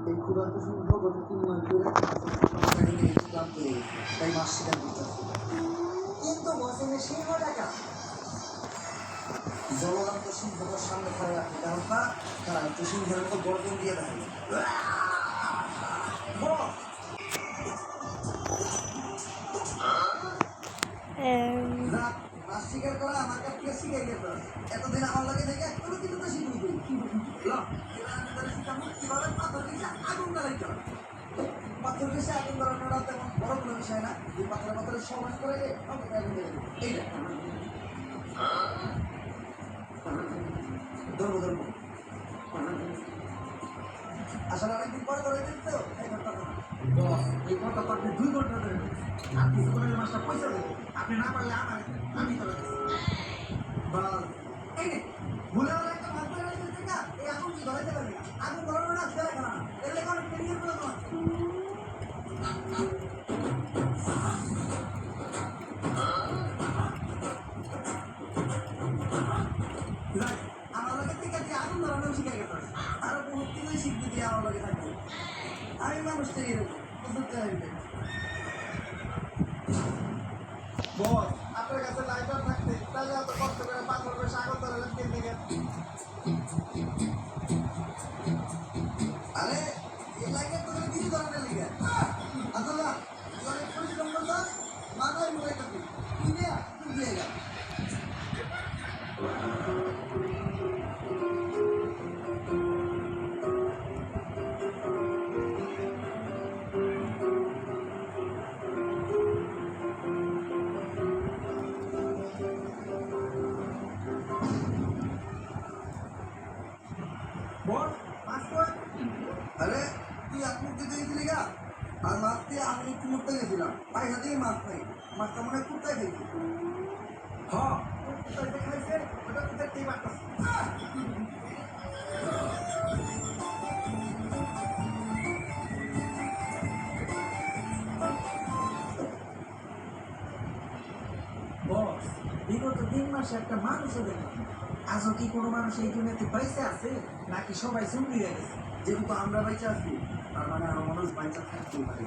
এই ক্ষুধার্ত সূর্য গত 3 মাস ধরে ক্লান্ত হয়ে গেছে, তাই মাস শিকার করতেছে। কিন্তু বসেনে সিংহ টাকা জলদান্ত সিংহটার সামনে খড়ে রাখে, কারণ তারা একটু সিংহের মতো গর্জন দিয়ে দেয়। মাছ শিকার করা আমার কাছ থেকে শিখে গেল। এতদিন আমার লাগে দেখে কোনো কিছু তো শিখুন কিভাবে পাথর কিছু আগুন জ্বালাইতে হবে। পাথর কিছু আগুন জ্বালানোটা তেমন বড় কোনো বিষয় না। এই পাথরের পাথরে সমাজ করে আগুন জ্বালিয়ে এইটা ধরবো ধরবো। আসলে অনেকদিন পরে ধরে দিন তো এই ঘন্টা তো আপনি 2 ঘন্টা ধরে আপনি জীবনের মাসটা পয়সা দেবেন, আপনি না পারলে আমি ধরে এই নে ভুলে হলে একটা মাছ ধরে রাখতে না, এই আগুন কি ধরাইতে পারবি না। আগুন ধরানো না ফেলে খানা না, এর লেগে অনেক পেরিয়ে পড়ে তোমার আমার লোকের থেকে যে আগুন ধরানো শিখে গেছে আরো বহুত কিছুই শিখতে দিয়ে আমার লোকে থাকবে। আমি মানুষ থেকে বুঝতে পারবে বস, আপনার কাছে লাইটার থাকতে তাহলে এত কষ্ট করে পাথর করে সাগর ধরালেন কেন থেকে? আরে এই লাইটার তো কিছু ধরনের লিগে আসলে অনেক পরিশ্রম করতো মাথায় মুখে থাকি কিনে দিয়ে গেল। আরে তুই এক মুক্তি দিয়েছিলি গা, আর মাছ দিয়ে আমি একটু মুক্তি গেছিলাম, পয়সা দিয়ে মাছ নেই, মাছটা মনে হয় কুত্তায় খেয়েছি। হ্যাঁ কুত্তাইতে খাইছে, ওটা কুত্তাইতেই মারতাছে। বস, বিগত 3 মাসে একটা মানুষও দেখলাম। আজও কি কোনো মানুষ এই দুনিয়াতে বাইচে আছে, নাকি সবাই চুমড়ি হয়ে গেছে? যেহেতু আমরা বাইচে আছি, তার মানে আরো মানুষ বাইচা থাকতেই পারে।